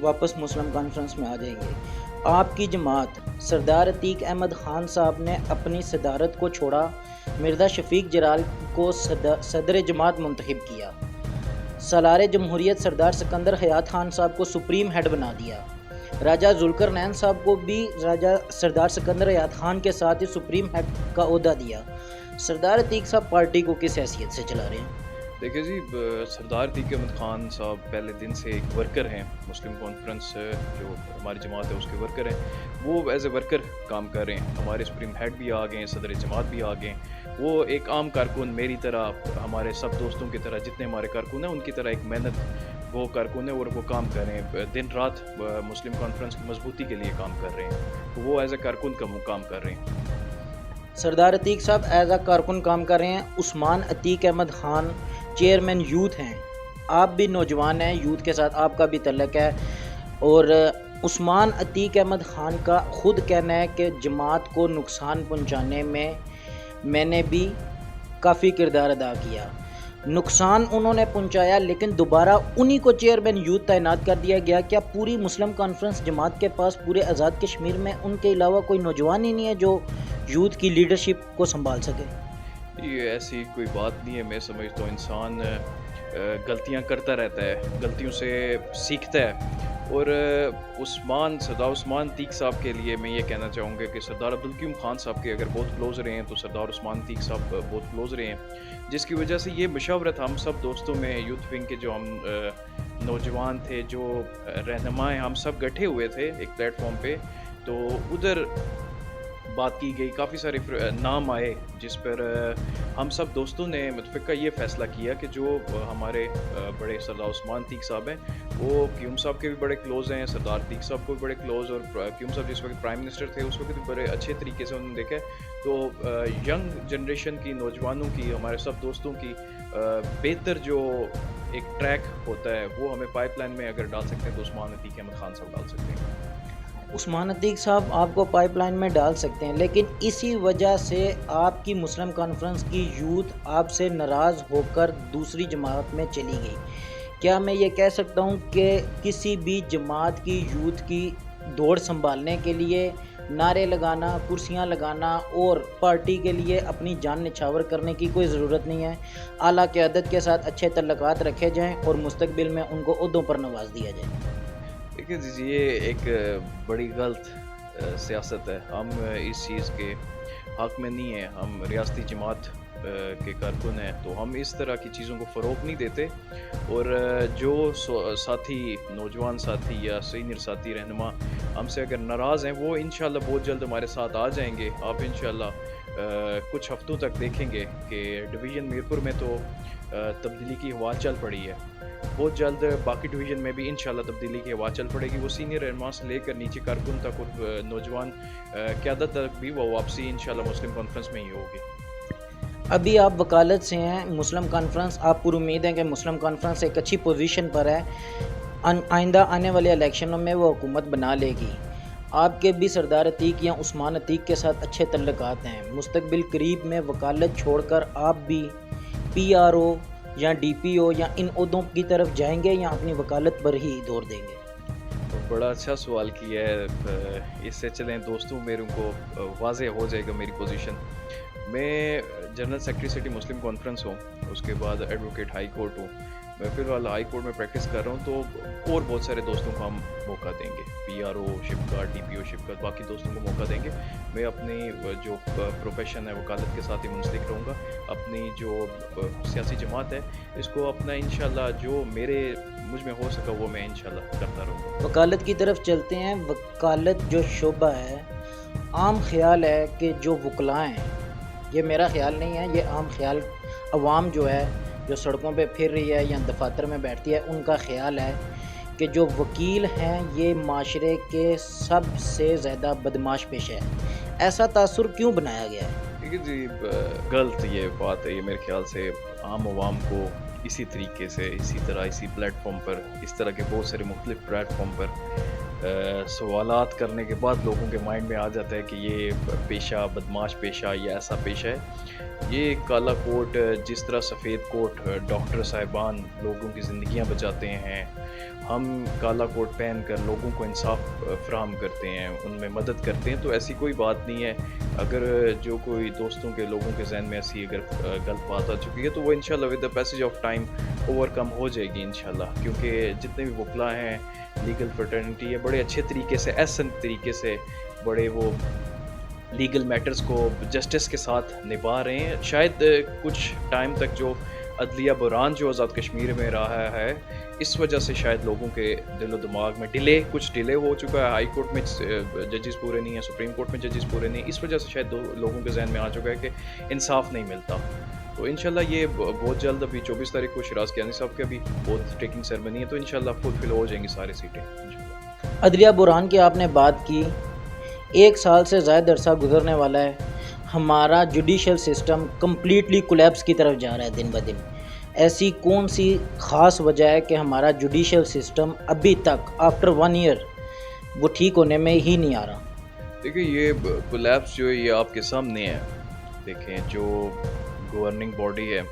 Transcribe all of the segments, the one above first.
واپس مسلم کانفرنس میں آ جائیں گے۔ آپ کی جماعت سردار عتیق احمد خان صاحب نے اپنی صدارت کو چھوڑا، مرزا شفیق جرال کو صدر جماعت منتخب کیا، سالار جمہوریت سردار سکندر حیات خان صاحب کو سپریم ہیڈ بنا دیا، راجہ ذوالقرنین صاحب کو بھی راجہ سردار سکندر حیات خان کے ساتھ ہی سپریم ہیڈ کا عہدہ دیا۔ سردار عتیق صاحب پارٹی کو کس حیثیت سے چلا رہے ہیں؟ دیکھیے جی، سردار عتیق احمد خان صاحب پہلے دن سے ایک ورکر ہیں، مسلم کانفرنس جو ہماری جماعت ہے اس کے ورکر ہیں، وہ ایز اے ورکر کام کر رہے ہیں۔ ہمارے سپریم ہیڈ بھی آ گئے ہیں، صدر جماعت بھی آ گئے ہیں۔ وہ ایک عام کارکن میری طرح، ہمارے سب دوستوں کی طرح، جتنے ہمارے کارکن ہیں ان کی طرح ایک محنت وہ کارکن ہے اور وہ کام کر رہے ہیں، دن رات مسلم کانفرنس کی مضبوطی کے لیے کام کر رہے ہیں، تو وہ ایز اے کارکن کا کام کر رہے ہیں۔ سردار عتیق صاحب ایز اے کارکن کام کر رہے ہیں۔ عثمان عتیق احمد خان چیئرمین یوتھ ہیں، آپ بھی نوجوان ہیں، یوتھ کے ساتھ آپ کا بھی تعلق ہے، اور عثمان عتیق احمد خان کا خود کہنا ہے کہ جماعت کو نقصان پہنچانے میں میں نے بھی کافی کردار ادا کیا۔ نقصان انہوں نے پہنچایا، لیکن دوبارہ انہی کو چیئرمین یوتھ تعینات کر دیا گیا۔ کیا پوری مسلم کانفرنس جماعت کے پاس پورے آزاد کشمیر میں ان کے علاوہ کوئی نوجوان ہی نہیں ہے جو یوتھ کی لیڈرشپ کو سنبھال سکے؟ یہ ایسی کوئی بات نہیں ہے، میں سمجھتا ہوں انسان غلطیاں کرتا رہتا ہے، غلطیوں سے سیکھتا ہے، اور سردار عثمان عتیق صاحب کے لیے میں یہ کہنا چاہوں گا کہ سردار عبدالقیوم خان صاحب کے اگر بہت کلوز رہے ہیں تو سردار عثمان عتیق صاحب بہت کلوز رہے ہیں، جس کی وجہ سے یہ مشاورت ہم سب دوستوں میں، یوتھ ونگ کے جو ہم نوجوان تھے، جو رہنما ہیں، ہم سب گٹھے ہوئے تھے ایک پلیٹ فارم پہ، تو ادھر بات کی گئی، کافی سارے نام آئے، جس پر ہم سب دوستوں نے متفقہ یہ فیصلہ کیا کہ جو ہمارے بڑے سردار عثمان عتیق صاحب ہیں، وہ قیوم صاحب کے بھی بڑے کلوز ہیں، سردار عتیق صاحب کو بھی بڑے کلوز، اور قیوم صاحب جس وقت پرائم منسٹر تھے اس وقت بھی بڑے اچھے طریقے سے انہوں نے دیکھا ہے۔ تو ینگ جنریشن کی، نوجوانوں کی، ہمارے سب دوستوں کی بہتر جو ایک ٹریک ہوتا ہے وہ ہمیں پائپ لائن میں اگر ڈال سکتے ہیں تو عثمان عتیق احمد خان صاحب ڈال سکتے ہیں۔ عثمان عتیق صاحب آپ کو پائپ لائن میں ڈال سکتے ہیں، لیکن اسی وجہ سے آپ کی مسلم کانفرنس کی یوتھ آپ سے ناراض ہو کر دوسری جماعت میں چلی گئی۔ کیا میں یہ کہہ سکتا ہوں کہ کسی بھی جماعت کی یوتھ کی دوڑ سنبھالنے کے لیے نعرے لگانا، کرسیاں لگانا اور پارٹی کے لیے اپنی جان نچھاور کرنے کی کوئی ضرورت نہیں ہے؟ اعلیٰ قیادت کے ساتھ اچھے تعلقات رکھے جائیں اور مستقبل میں ان کو عہدوں پر نواز دیا جائے۔ دیکھیے جی، یہ ایک بڑی غلط سیاست ہے، ہم اس چیز کے حق میں نہیں ہیں، ہم ریاستی جماعت کے کارکن ہیں، تو ہم اس طرح کی چیزوں کو فروغ نہیں دیتے، اور جو ساتھی، نوجوان ساتھی یا سینئر ساتھی رہنما ہم سے اگر ناراض ہیں، وہ انشاءاللہ بہت جلد ہمارے ساتھ آ جائیں گے۔ آپ انشاءاللہ کچھ ہفتوں تک دیکھیں گے کہ ڈویژن میرپور میں تو تبدیلی کی ہوا چل پڑی ہے، بہت جلد باقی ڈویژن میں بھی انشاءاللہ تبدیلی کی ہوا چل پڑے گی، وہ سینئر رہنما سے لے کر نیچے کارکن تک اور نوجوان قیادت تک بھی وہ واپسی انشاءاللہ مسلم کانفرنس میں ہی ہوگی۔ ابھی آپ وکالت سے ہیں مسلم کانفرنس، آپ پر امید ہے کہ مسلم کانفرنس ایک اچھی پوزیشن پر ہے، آئندہ آنے والے الیکشنوں میں وہ حکومت بنا لے گی۔ آپ کے بھی سردار عتیق یا عثمان عتیق کے ساتھ اچھے تعلقات ہیں، مستقبل قریب میں وکالت چھوڑ کر آپ بھی پی آر او یا ڈی پی او یا ان عہدوں کی طرف جائیں گے یا اپنی وکالت پر ہی دور دیں گے؟ بڑا اچھا سوال کیا ہے، اس سے چلیں دوستوں میرے کو واضح ہو جائے گا میری پوزیشن۔ میں جنرل سیکرٹری سٹی مسلم کانفرنس ہوں، اس کے بعد ایڈوکیٹ ہائی کورٹ ہوں، میں فی الحال ہائی کورٹ میں پریکٹس کر رہا ہوں، تو اور بہت سارے دوستوں کو ہم موقع دیں گے، پی آر او شپ کا، ڈی پی او شپ کا، باقی دوستوں کو موقع دیں گے۔ میں اپنی جو پروفیشن ہے وکالت کے ساتھ ہی منسلک رہوں گا، اپنی جو سیاسی جماعت ہے اس کو اپنا انشاءاللہ جو مجھ میں ہو سکا وہ میں انشاءاللہ کرتا رہوں گا۔ وکالت کی طرف چلتے ہیں۔ وکالت جو شعبہ ہے، عام خیال ہے کہ جو وکلاء ہیں، یہ میرا خیال نہیں ہے، یہ عام خیال عوام جو ہے، جو سڑکوں پہ پھر رہی ہے یا دفاتر میں بیٹھتی ہے، ان کا خیال ہے کہ جو وکیل ہیں یہ معاشرے کے سب سے زیادہ بدمعاش پیشہ ہے۔ ایسا تاثر کیوں بنایا گیا ہے؟ ٹھیک ہے جی، غلط یہ بات ہے، یہ میرے خیال سے عام عوام کو اسی طریقے سے، اسی طرح، اسی پلیٹ فارم پر، اس طرح کے بہت سارے مختلف پلیٹ فارم پر سوالات کرنے کے بعد لوگوں کے مائنڈ میں آ جاتا ہے کہ یہ پیشہ بدمعاش پیشہ یا ایسا پیشہ ہے۔ یہ کالا کوٹ، جس طرح سفید کوٹ ڈاکٹر صاحبان لوگوں کی زندگیاں بچاتے ہیں، ہم کالا کوٹ پہن کر لوگوں کو انصاف فراہم کرتے ہیں، ان میں مدد کرتے ہیں، تو ایسی کوئی بات نہیں ہے۔ اگر جو کوئی دوستوں کے لوگوں کے ذہن میں ایسی اگر غلط بات آ چکی ہے تو وہ انشاءاللہ with the passage of time overcome ہو جائے گی انشاءاللہ، کیونکہ جتنے بھی وکلا ہیں، لیگل فرٹرنٹی ہے، بڑے اچھے طریقے سے احسن طریقے سے بڑے وہ لیگل میٹرز کو جسٹس کے ساتھ نبھا رہے ہیں۔ شاید کچھ ٹائم تک جو عدلیہ بحران جو آزاد کشمیر میں رہا ہے، اس وجہ سے شاید لوگوں کے دل و دماغ میں کچھ ڈیلے ہو چکا ہے۔ ہائی کورٹ میں ججز پورے نہیں ہیں، سپریم کورٹ میں ججز پورے نہیں ہیں، اس وجہ سے شاید لوگوں کے ذہن میں آ چکا ہے کہ انصاف نہیں ملتا۔ تو انشاءاللہ یہ بہت جلد، ابھی 24 تاریخ کو شیراز کیانی صاحب کا بھی بہت ٹیکنگ سیرمنی ہے، تو انشاءاللہ فل ہو جائیں گی ساری سیٹیں انشاءاللہ۔ عدلیہ بحران کی آپ نے بات کی، 1 سال سے زائد عرصہ گزرنے والا ہے، ہمارا جوڈیشل سسٹم کمپلیٹلی کولیپس کی طرف جا رہا ہے دن بدن۔ ایسی کون سی خاص وجہ ہے کہ ہمارا جوڈیشل سسٹم ابھی تک آفٹر 1 ایئر وہ ٹھیک ہونے میں ہی نہیں آ رہا؟ دیکھیں یہ کولیپس جو ہے یہ آپ کے سامنے ہے۔ دیکھیں جو گورننگ باڈی ہے،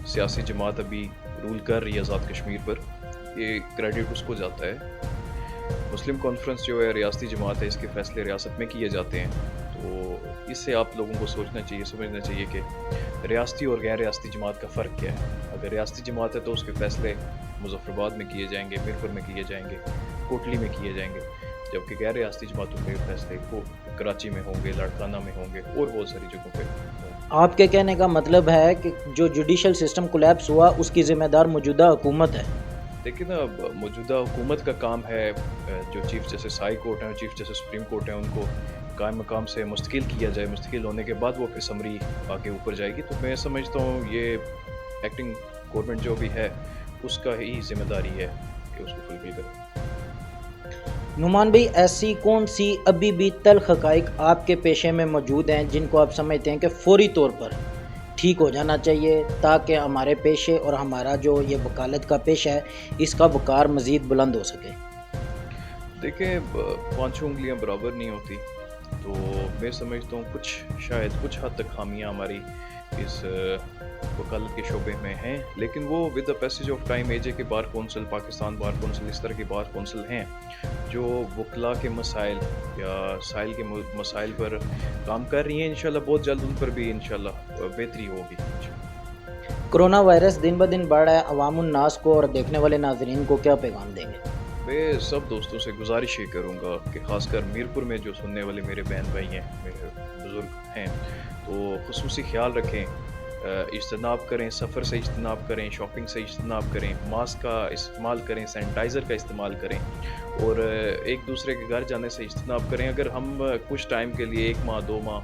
سیاسی جماعت ابھی رول کر رہی ہے آزاد کشمیر پر، یہ کریڈٹ اس کو جاتا ہے۔ مسلم کانفرنس جو ہے ریاستی جماعت ہے، اس کے فیصلے ریاست میں کیے جاتے ہیں، تو اس سے آپ لوگوں کو سمجھنا چاہیے کہ ریاستی اور غیر ریاستی جماعت کا فرق کیا ہے۔ اگر ریاستی جماعت ہے تو اس کے فیصلے مظفر آباد میں کیے جائیں گے، میرپور میں کیے جائیں گے، کوٹلی میں کیے جائیں گے، جبکہ غیر ریاستی جماعتوں کے فیصلے کراچی میں ہوں گے، لاڑکانہ میں ہوں گے اور بہت ساری جگہوں پہ ہوں گے۔ آپ کے کہنے کا مطلب ہے کہ جو جوڈیشل سسٹم کولیپس ہوا اس کی ذمہ دار موجودہ حکومت ہے؟ دیکھیں نا، موجودہ حکومت کا کام ہے، جو چیف جسٹس ہائی کورٹ ہیں، چیف جسٹس سپریم کورٹ ہیں، ان کو قائم مقام سے مستقل کیا جائے۔ مستقل ہونے کے بعد وہ پھر سمری آگے اوپر جائے گی۔ تو میں سمجھتا ہوں یہ ایکٹنگ گورنمنٹ جو بھی ہے اس کا ہی ذمہ داری ہے کہ اس کو فلفل کرے۔ نعمان بھائی، ایسی کون سی ابھی بھی تلخ حقائق آپ کے پیشے میں موجود ہیں جن کو آپ سمجھتے ہیں کہ فوری طور پر ٹھیک ہو جانا چاہیے تاکہ ہمارے پیشے اور ہمارا جو یہ وکالت کا پیشہ ہے اس کا وقار مزید بلند ہو سکے؟ دیکھیں 5 انگلیاں برابر نہیں ہوتی، تو میں سمجھتا ہوں شاید کچھ حد تک خامیاں ہماری اس وکالت کے شعبے میں ہیں، لیکن وہ with the passage of time AJ کے bar council, Pakistan bar council, اس طرح کے بار کونسل ہیں جو وکلا کے مسائل یا سائل کے مسائل پر کام کر رہی ہیں۔ انشاءاللہ بہت جلد ان پر بھی انشاءاللہ بہتری ہوگی۔ کرونا وائرس دن بدن بڑھ رہا ہے، عوام الناس کو اور دیکھنے والے ناظرین کو کیا پیغام دیں گے؟ میں سب دوستوں سے گزارش یہ کروں گا کہ خاص کر میرپور میں جو سننے والے میرے بہن بھائی ہیں، میرے بزرگ ہیں، تو خصوصی خیال رکھیں، اجتناب کریں، سفر سے اجتناب کریں، شاپنگ سے اجتناب کریں، ماسک کا استعمال کریں، سینیٹائزر کا استعمال کریں، اور ایک دوسرے کے گھر جانے سے اجتناب کریں۔ اگر ہم کچھ ٹائم کے لیے 1 ماہ 2 ماہ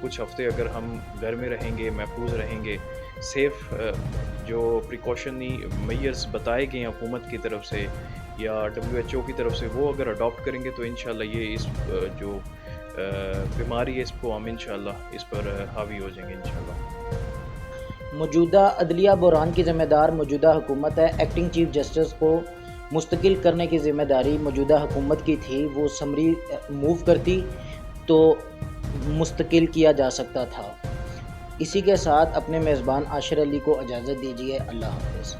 کچھ ہفتے اگر ہم گھر میں رہیں گے، محفوظ رہیں گے، سیف جو پریکاشنی میئرز بتائے گئے ہیں حکومت کی طرف سے یا WHO کی طرف سے، وہ اگر اڈاپٹ کریں گے تو انشاءاللہ یہ اس جو بیماری ہے اس کو ہم انشاءاللہ اس پر حاوی ہو جائیں گے انشاءاللہ۔ موجودہ عدلیہ بحران کی ذمہ دار موجودہ حکومت ہے۔ ایکٹنگ چیف جسٹس کو مستقل کرنے کی ذمہ داری موجودہ حکومت کی تھی، وہ سمری موو کرتی تو مستقل کیا جا سکتا تھا۔ اسی کے ساتھ اپنے میزبان عاشر علی کو اجازت دیجیے۔ اللہ حافظ۔